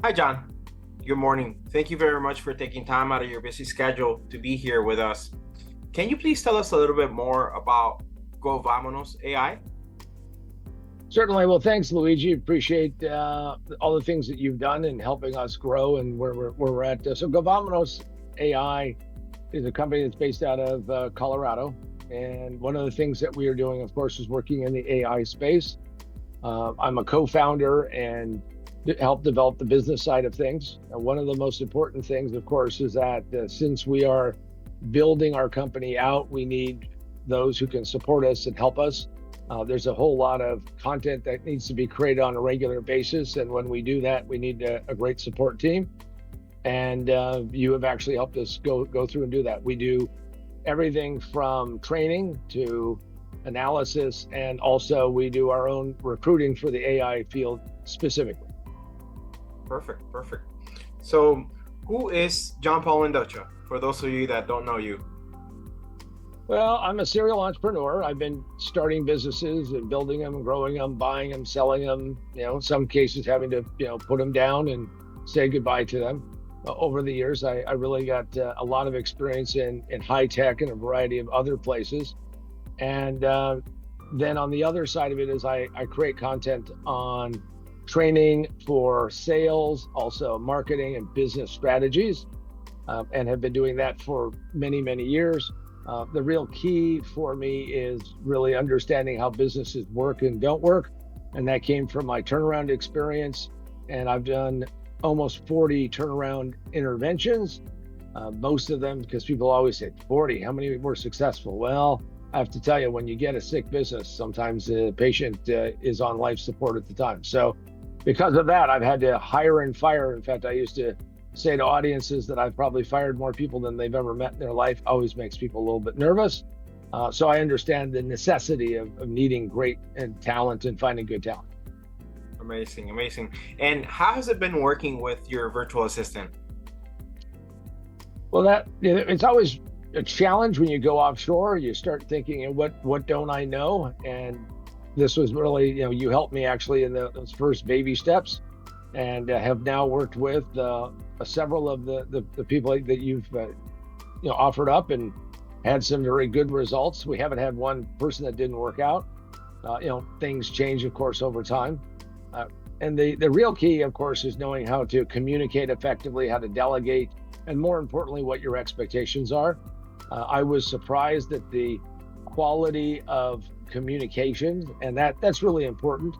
Hi, John. Good morning. Thank you very much for taking time out of your busy schedule to be here with us. Can you please tell us a little bit more about Govamonos AI? Certainly. Well, thanks, Luigi. Appreciate all the things that you've done in helping us grow and where we're at. So Govamonos AI is a company that's based out of Colorado. And one of the things that we are doing, of course, is working in the AI space. I'm a co-founder and help develop the business side of things. And one of the most important things, of course, is that since we are building our company out, we need those who can support us and help us. There's a whole lot of content that needs to be created on a regular basis. And when we do that, we need a great support team. And you have actually helped us go through and do that. We do everything from training to analysis, and also we do our own recruiting for the AI field specifically. Perfect. So, who is John Paul Ennis, for those of you that don't know you? Well, I'm a serial entrepreneur. I've been starting businesses and building them, growing them, buying them, selling them, in some cases having to, put them down and say goodbye to them. Over the years, I really got a lot of experience in high tech and a variety of other places. And then on the other side of it is I create content on training for sales, also marketing and business strategies, and have been doing that for many, many years. The real key for me is really understanding how businesses work and don't work. And that came from my turnaround experience. And I've done almost 40 turnaround interventions, most of them, because people always say 40, how many were successful? Well, I have to tell you, when you get a sick business, sometimes the patient is on life support at the time. So because of that, I've had to hire and fire. In fact, I used to say to audiences that I've probably fired more people than they've ever met in their life. Always makes people a little bit nervous. So I understand the necessity of needing great and talent and finding good talent. Amazing. And how has it been working with your virtual assistant? Well, it's always a challenge when you go offshore. You start thinking, what don't I know? And this was really, you helped me actually in those first baby steps, and have now worked with several of the people that you've offered up and had some very good results. We haven't had one person that didn't work out. Things change, of course, over time. And the real key, of course, is knowing how to communicate effectively, how to delegate, and more importantly, what your expectations are. I was surprised at the quality of communication, and that's really important.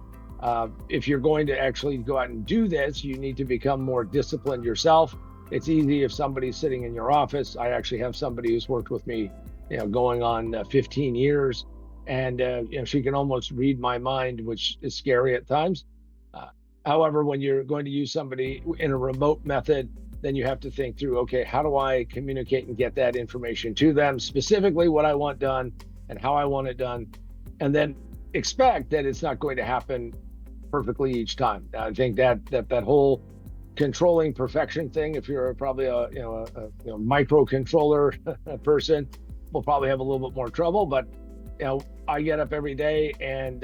If you're going to actually go out and do this, you need to become more disciplined yourself. It's easy if somebody's sitting in your office. I actually have somebody who's worked with me, going on 15 years, and she can almost read my mind, which is scary at times. However, when you're going to use somebody in a remote method, then you have to think through, okay, how do I communicate and get that information to them, specifically what I want done and how I want it done, and then expect that it's not going to happen perfectly each time. I think that whole controlling perfection thing, if you're probably a microcontroller person, will probably have a little bit more trouble. But I get up every day, and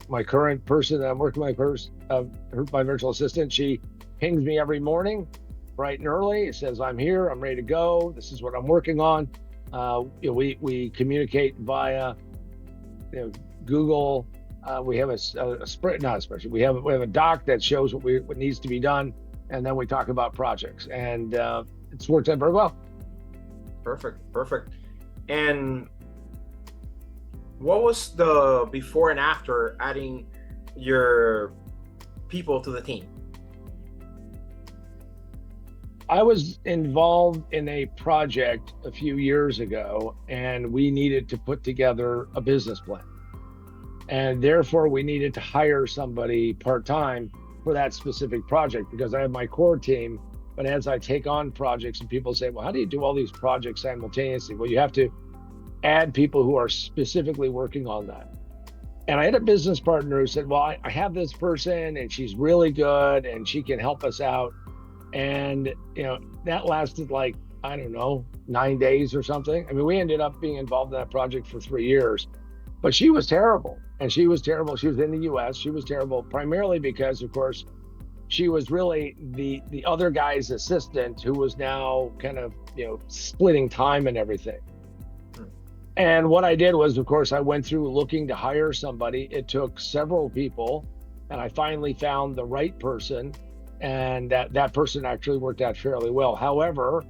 my current person that I'm working with, my virtual assistant, she pings me every morning, bright and early. It says, I'm here, I'm ready to go. This is what I'm working on. We communicate via Google. We have a spread, not a spreadsheet. We have a doc that shows what needs to be done, and then we talk about projects, and it's worked out very well. Perfect. And what was the before and after adding your people to the team? I was involved in a project a few years ago, and we needed to put together a business plan. And therefore, we needed to hire somebody part-time for that specific project, because I have my core team. But as I take on projects, and people say, well, how do you do all these projects simultaneously? Well, you have to add people who are specifically working on that. And I had a business partner who said, well, I have this person and she's really good and she can help us out. And, that lasted like, I don't know, 9 days or something. I mean, we ended up being involved in that project for 3 years, but she was terrible. And she was terrible. She was in the US. She was terrible primarily because, of course, she was really the other guy's assistant who was now kind of, splitting time and everything. And what I did was, of course, I went through looking to hire somebody. It took several people, and I finally found the right person, and that person actually worked out fairly well. However,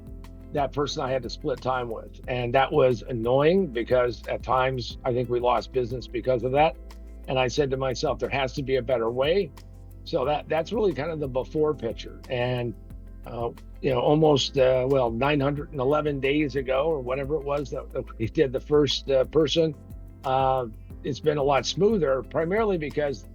that person I had to split time with, and that was annoying because at times I think we lost business because of that. And I said to myself, there has to be a better way. So that's really kind of the before picture. And almost 911 days ago or whatever it was that we did the first person, it's been a lot smoother, primarily because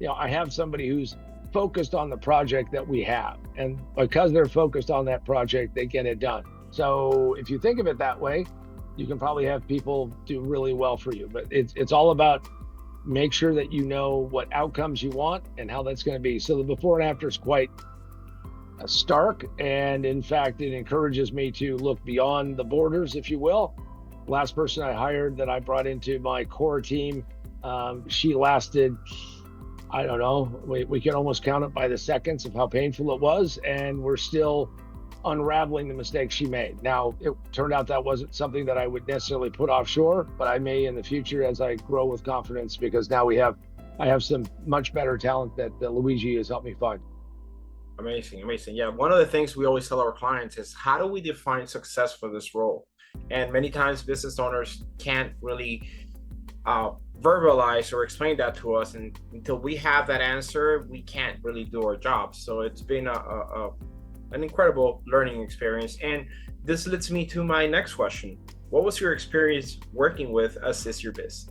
I have somebody who's focused on the project that we have, and because they're focused on that project, they get it done. So if you think of it that way, you can probably have people do really well for you. But it's all about make sure that you know what outcomes you want and how that's going to be. So the before and after is quite stark, and in fact, it encourages me to look beyond the borders, if you will. Last person I hired that I brought into my core team, she lasted, I don't know, we can almost count it by the seconds of how painful it was, and we're still unraveling the mistakes she made. Now, it turned out that wasn't something that I would necessarily put offshore, but I may in the future as I grow with confidence, because now I have some much better talent that Luigi has helped me find. Amazing, amazing. Yeah, one of the things we always tell our clients is, how do we define success for this role? And many times business owners can't really verbalize or explain that to us, and until we have that answer, we can't really do our job. So it's been an incredible learning experience. And this leads me to my next question. What was your experience working with Assist Your Biz?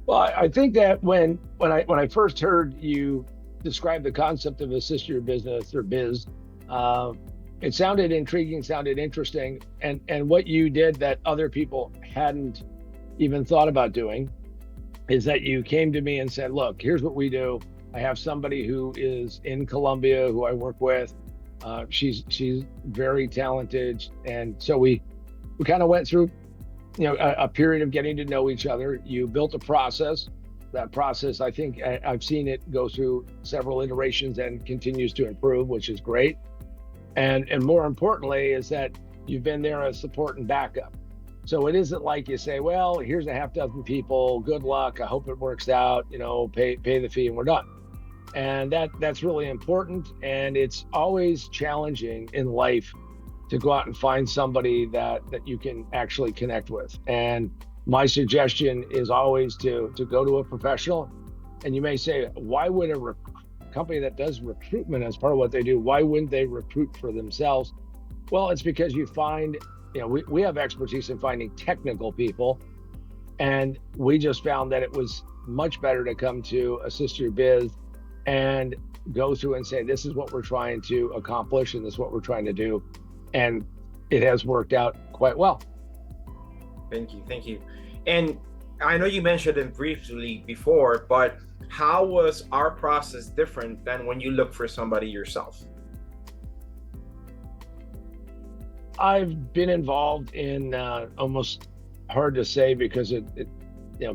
Well, I think that when I first heard you describe the concept of Assist Your Business or Biz, it sounded intriguing, sounded interesting, and what you did that other people hadn't even thought about doing is that you came to me and said, look, here's what we do. I have somebody who is in Colombia who I work with. She's very talented, and so we kind of went through a period of getting to know each other. You built a process. That process, I think I've seen it go through several iterations and continues to improve, which is great. And more importantly is that you've been there as support and backup. So it isn't like you say, well, here's a half dozen people, good luck, I hope it works out, pay the fee and we're done. And that's really important. And it's always challenging in life to go out and find somebody that you can actually connect with. And my suggestion is always to go to a professional. And you may say, why would a company that does recruitment as part of what they do, why wouldn't they recruit for themselves? Well, it's because you find, we have expertise in finding technical people. And we just found that it was much better to come to Assist Your Biz and go through and say, this is what we're trying to accomplish and this is what we're trying to do. And it has worked out quite well. Thank you. And I know you mentioned it briefly before, but how was our process different than when you look for somebody yourself? I've been involved in almost hard to say because it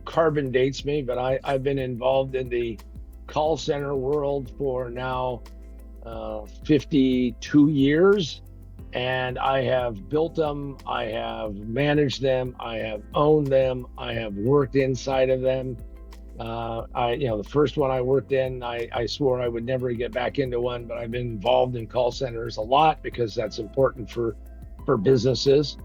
carbon dates me, but I've been involved in the call center world for now 52 years. And I have built them, I have managed them, I have owned them, I have worked inside of them. The first one I worked in, I swore I would never get back into one, but I've been involved in call centers a lot because that's important for businesses.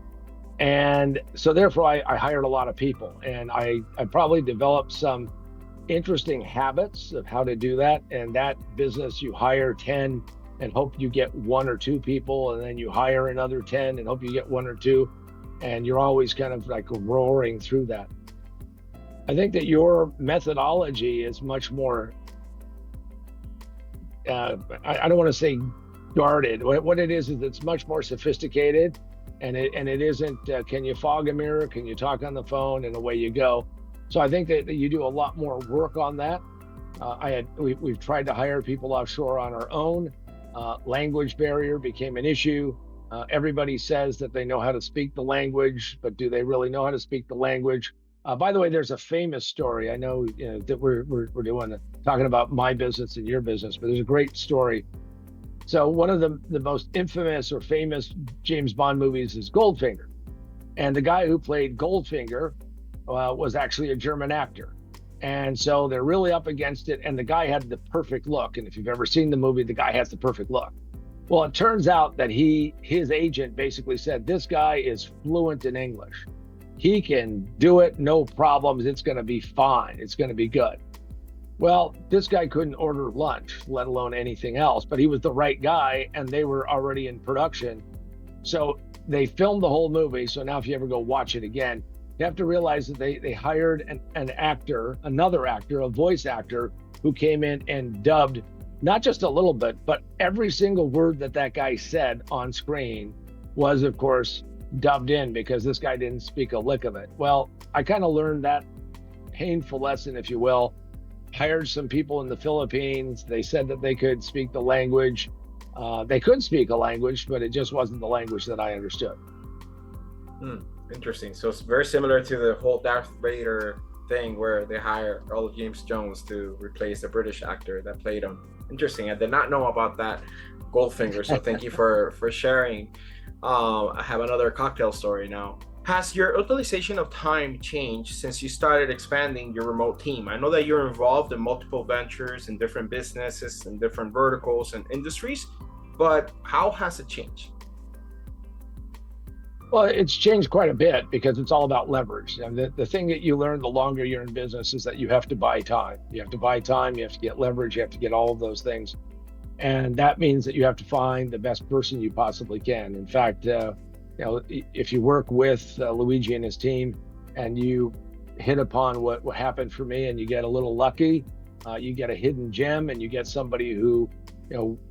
And so therefore I hired a lot of people, and I probably developed some interesting habits of how to do that. And that business, you hire 10 and hope you get 1 or 2 people, and then you hire another 10 and hope you get 1 or 2, and you're always kind of like roaring through that. I think that your methodology is much more, I don't want to say guarded. What it is it's much more sophisticated, and it isn't, can you fog a mirror, can you talk on the phone, and away you go. So I think that you do a lot more work on that. We've tried to hire people offshore on our own. Language barrier became an issue. Everybody says that they know how to speak the language, but do they really know how to speak the language? By the way, there's a famous story. I know, that we're talking about my business and your business, but there's a great story. So one of the most infamous or famous James Bond movies is Goldfinger. And the guy who played Goldfinger was actually a German actor. And so they're really up against it. And the guy had the perfect look. And if you've ever seen the movie, the guy has the perfect look. Well, it turns out that his agent basically said, this guy is fluent in English. He can do it, no problems. It's going to be fine. It's going to be good. Well, this guy couldn't order lunch, let alone anything else, but he was the right guy and they were already in production. So they filmed the whole movie. So now if you ever go watch it again, you have to realize that they hired an actor, another actor, a voice actor who came in and dubbed not just a little bit, but every single word that guy said on screen was, of course, dubbed in because this guy didn't speak a lick of it. Well, I kind of learned that painful lesson, if you will. Hired some people in the Philippines. They said that they could speak the language. They could speak a language, but it just wasn't the language that I understood. Interesting. So it's very similar to the whole Darth Vader thing where they hire Earl James Jones to replace the British actor that played him. Interesting. I did not know about that Goldfinger. So thank you for sharing. I have another cocktail story now. Has your utilization of time changed since you started expanding your remote team? I know that you're involved in multiple ventures in different businesses and different verticals and industries, but how has it changed? Well, it's changed quite a bit because it's all about leverage. And the thing that you learn the longer you're in business is that you have to buy time. You have to buy time, you have to get leverage, you have to get all of those things. And that means that you have to find the best person you possibly can. In fact, if you work with Luigi and his team and you hit upon what happened for me and you get a little lucky, you get a hidden gem and you get somebody who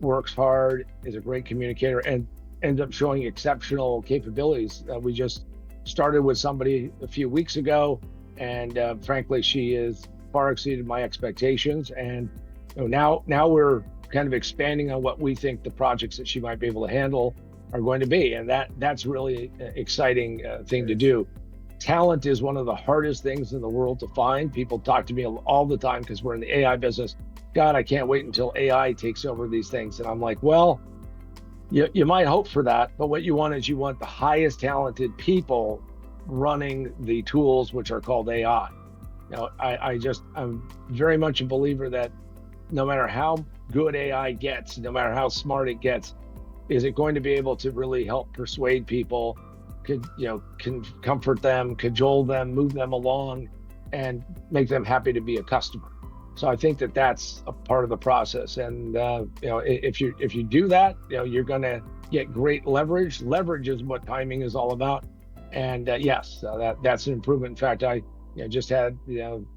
works hard, is a great communicator, and ends up showing exceptional capabilities. We just started with somebody a few weeks ago, and frankly, she has far exceeded my expectations. And now we're kind of expanding on what we think the projects that she might be able to handle are going to be, and that's really an exciting thing to do. Talent is one of the hardest things in the world to find. People talk to me all the time because we're in the AI business. God, I can't wait until AI takes over these things. And I'm like, well, you might hope for that, but what you want is you want the highest talented people running the tools which are called AI. I'm very much a believer that no matter how good AI gets, no matter how smart it gets, is it going to be able to really help persuade people, can comfort them, cajole them, move them along, and make them happy to be a customer? So I think that that's a part of the process. And if you do that, you're going to get great leverage. Leverage is what timing is all about. And yes, that's an improvement. In fact, I just had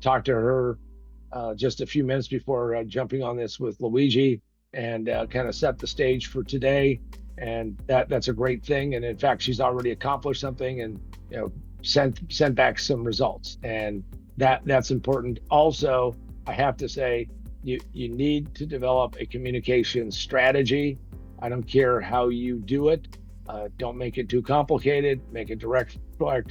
talked to her just a few minutes before jumping on this with Luigi, and kind of set the stage for today. And that's a great thing. And in fact, she's already accomplished something and sent back some results. And that's important. Also, I have to say, you need to develop a communication strategy. I don't care how you do it. Don't make it too complicated. Make it direct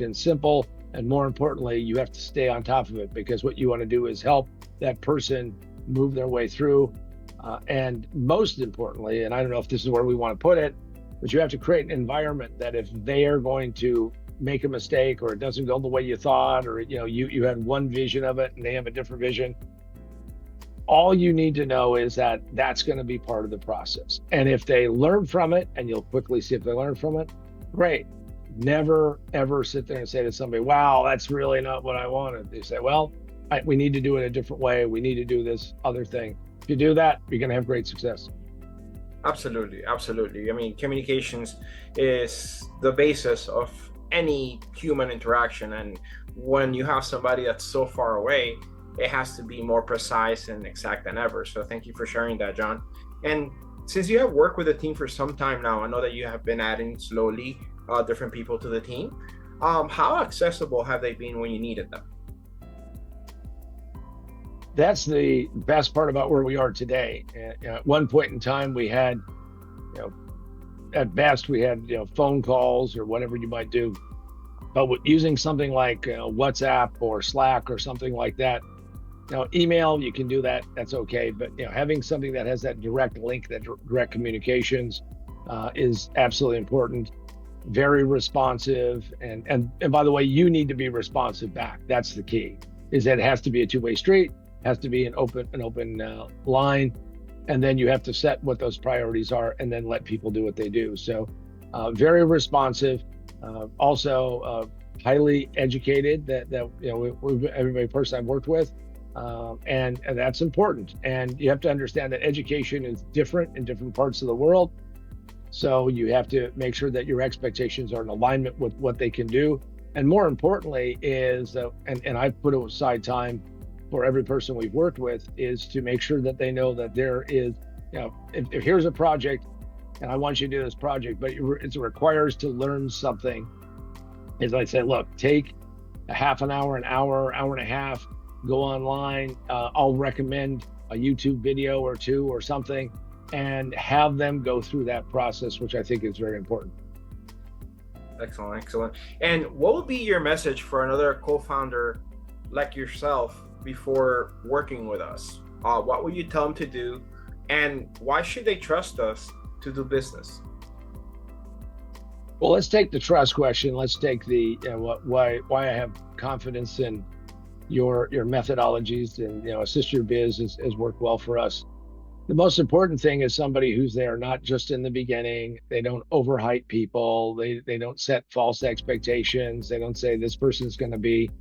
and simple. And more importantly, you have to stay on top of it, because what you want to do is help that person move their way through. And most importantly, and I don't know if this is where we want to put it, but you have to create an environment that if they are going to make a mistake, or it doesn't go the way you thought, or you had one vision of it and they have a different vision, all you need to know is that that's going to be part of the process. And if they learn from it, and you'll quickly see if they learn from it, great. Never ever sit there and say to somebody, wow, that's really not what I wanted. They say, well, we need to do it a different way. We need to do this other thing. If you do that, you're going to have great success. Absolutely. I mean, communications is the basis of any human interaction. And when you have somebody that's so far away, it has to be more precise and exact than ever. So thank you for sharing that, John. And since you have worked with the team for some time now, I know that you have been adding slowly different people to the team. How accessible have they been when you needed them? That's the best part about where we are today. At one point in time, we had, at best, we had phone calls or whatever you might do But using something like WhatsApp or Slack or something like that, email, you can do that. That's okay. But having something that has that direct link, that direct communications, is absolutely important. Very responsive, and by the way, you need to be responsive back. That's the key. Is that it has to be a two-way street, has to be an open line, and then you have to set what those priorities are, and then let people do what they do. So, very responsive. Also, highly educated. That every person I've worked with. And that's important. And you have to understand that education is different in different parts of the world. So you have to make sure that your expectations are in alignment with what they can do. And more importantly is, and I put aside time for every person we've worked with, is to make sure that they know that there is, if here's a project and I want you to do this project, but it requires to learn something, as I say, look, take a half an hour, hour and a half, go online. I'll recommend a YouTube video or two or something, and have them go through that process, which I think is very important. Excellent, excellent. And what would be your message for another co-founder like yourself before working with us? What would you tell them to do, and why should they trust us to do business? Well, let's take the trust question. Let's take the why I have confidence in your methodologies, and Assist Your Biz has worked well for us. The most important thing is somebody who's there not just in the beginning. They don't overhype people. They don't set false expectations. They don't say this person's going to be,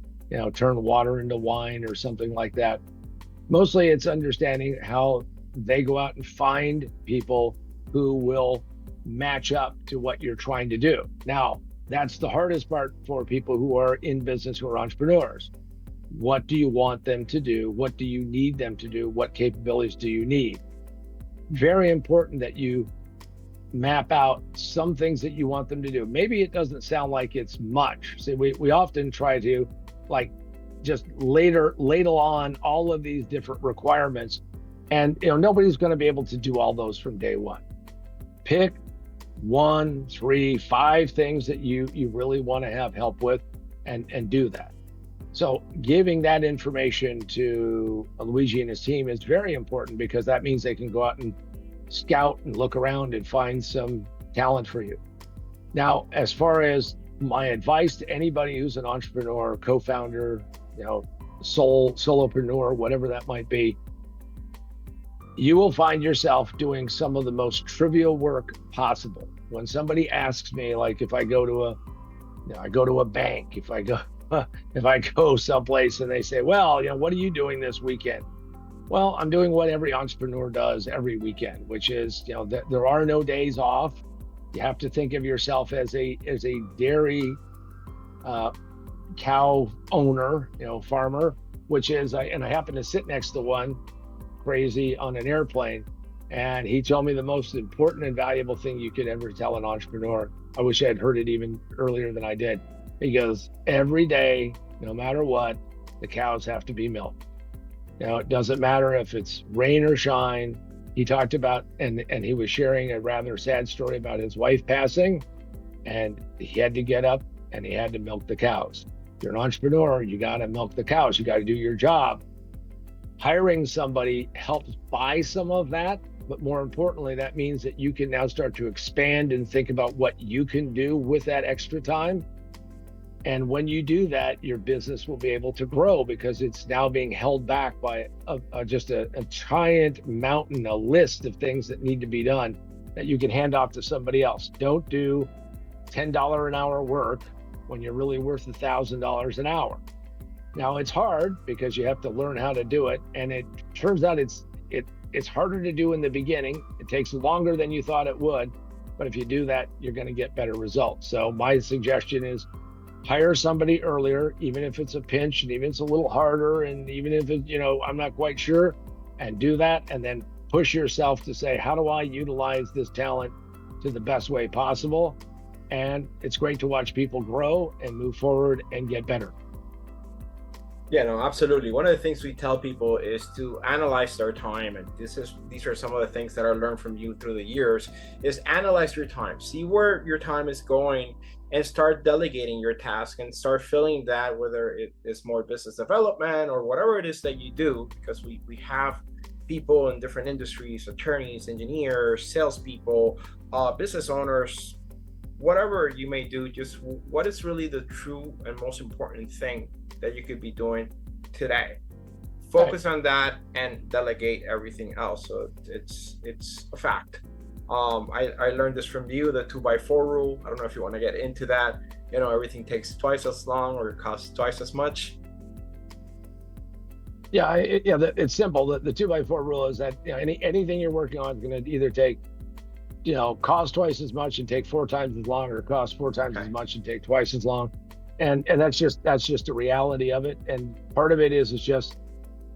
turn water into wine or something like that. Mostly it's understanding how they go out and find people who will match up to what you're trying to do. Now, that's the hardest part for people who are in business, who are entrepreneurs. What do you want them to do? What do you need them to do? What capabilities do you need? Very important that you map out some things that you want them to do. Maybe it doesn't sound like it's much. See, we often try to just ladle on all of these different requirements, and nobody's going to be able to do all those from day one. Pick 1, 3, 5 things that you really want to have help with, and do that. So giving that information to Luigi and his team is very important, because that means they can go out and scout and look around and find some talent for you. Now, as far as my advice to anybody who's an entrepreneur, co-founder, solopreneur, whatever that might be, you will find yourself doing some of the most trivial work possible. When somebody asks me, like if I go to a bank, if I go someplace and they say, well, what are you doing this weekend? Well, I'm doing what every entrepreneur does every weekend, which is, there are no days off. You have to think of yourself as a dairy cow owner, farmer, which is, I happen to sit next to one crazy on an airplane, and he told me the most important and valuable thing you could ever tell an entrepreneur. I wish I had heard it even earlier than I did. He goes, every day, no matter what, the cows have to be milked. It doesn't matter if it's rain or shine. He talked about, and he was sharing a rather sad story about his wife passing, and he had to get up and he had to milk the cows. If you're an entrepreneur, you got to milk the cows. You got to do your job. Hiring somebody helps buy some of that, but more importantly, that means that you can now start to expand and think about what you can do with that extra time. And when you do that, your business will be able to grow, because it's now being held back by just a giant mountain, a list of things that need to be done that you can hand off to somebody else. Don't do $10 an hour work when you're really worth $1,000 an hour. Now, it's hard because you have to learn how to do it, and it turns out it's harder to do in the beginning. It takes longer than you thought it would, but if you do that, you're going to get better results. So my suggestion is, hire somebody earlier, even if it's a pinch, and even if it's a little harder, and even if it, I'm not quite sure, and do that, and then push yourself to say, how do I utilize this talent to the best way possible? And it's great to watch people grow and move forward and get better. Yeah, no, absolutely. One of the things we tell people is to analyze their time, and these are some of the things that I learned from you through the years, is analyze your time, see where your time is going, and start delegating your task and start filling that, whether it is more business development or whatever it is that you do, because we have people in different industries, attorneys, engineers, salespeople, business owners, whatever you may do. Just what is really the true and most important thing that you could be doing today. Focus on that and delegate everything else. So it's a fact. I learned this from you, the 2x4 rule. I don't know if you want to get into that. You know, everything takes twice as long or it costs twice as much. Yeah, it's simple. The 2x4 rule is that, you know, anything you're working on is going to either take, you know, cost twice as much and take 4 times as long, or cost 4 times as much and take twice as long. And that's just the reality of it. And part of it is just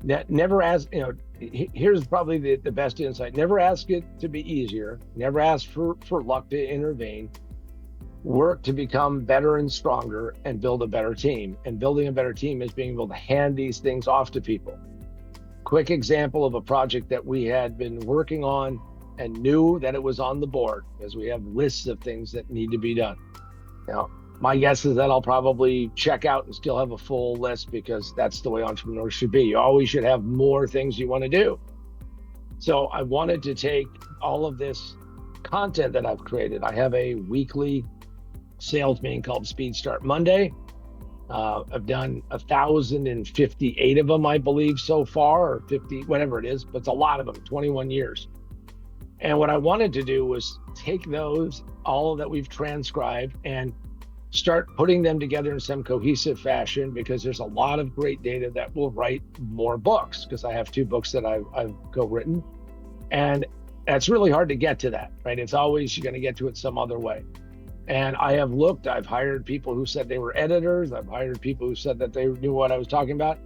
never ask, you know, here's probably the best insight. Never ask it to be easier. Never ask for luck to intervene. Work to become better and stronger and build a better team. And building a better team is being able to hand these things off to people. Quick example of a project that we had been working on and knew that it was on the board, because we have lists of things that need to be done. Now, my guess is that I'll probably check out and still have a full list, because that's the way entrepreneurs should be. You always should have more things you want to do. So I wanted to take all of this content that I've created. I have a weekly sales meeting called Speed Start Monday. I've done 1,058 of them, I believe, so far, or 50, whatever it is, but it's a lot of them, 21 years. And what I wanted to do was take those, all that we've transcribed, and start putting them together in some cohesive fashion, because there's a lot of great data that will write more books, because I have 2 books that I've co-written. And that's really hard to get to that, right? It's always, you're going to get to it some other way. And I've hired people who said they were editors. I've hired people who said that they knew what I was talking about.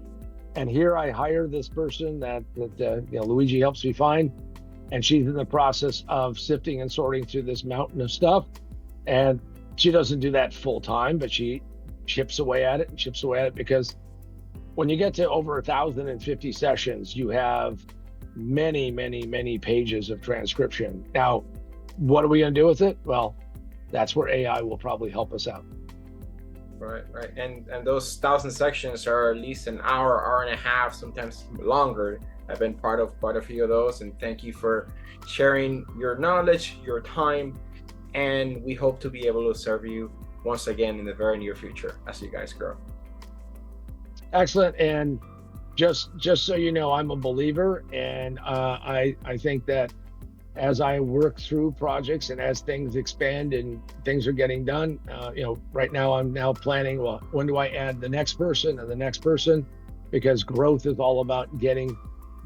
And here I hire this person that you know, Luigi helps me find. And she's in the process of sifting and sorting through this mountain of stuff. And she doesn't do that full time, but she chips away at it, because when you get to over 1,050 sessions, you have many, many, many pages of transcription. Now, what are we going to do with it? Well, that's where AI will probably help us out. Right. And those 1,000 sections are at least an hour and a half, sometimes longer. I've been part of quite a few of those, and thank you for sharing your knowledge, your time, and we hope to be able to serve you once again in the very near future as you guys grow. Excellent. And just so you know, I'm a believer, and I think that as I work through projects and as things expand and things are getting done, you know, right now I'm now planning, well, when do I add the next person and the next person? Because growth is all about getting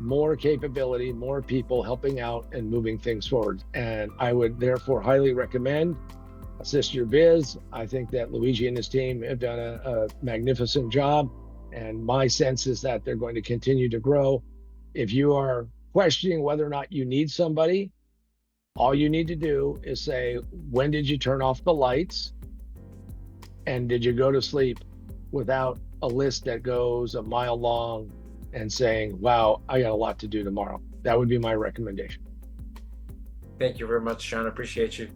more capability, more people helping out and moving things forward. And I would therefore highly recommend Assist Your Biz. I think that Luigi and his team have done a magnificent job. And my sense is that they're going to continue to grow. If you are questioning whether or not you need somebody, all you need to do is say, when did you turn off the lights? And did you go to sleep without a list that goes a mile long and saying, wow, I got a lot to do tomorrow? That would be my recommendation. Thank you very much, Sean. Appreciate you.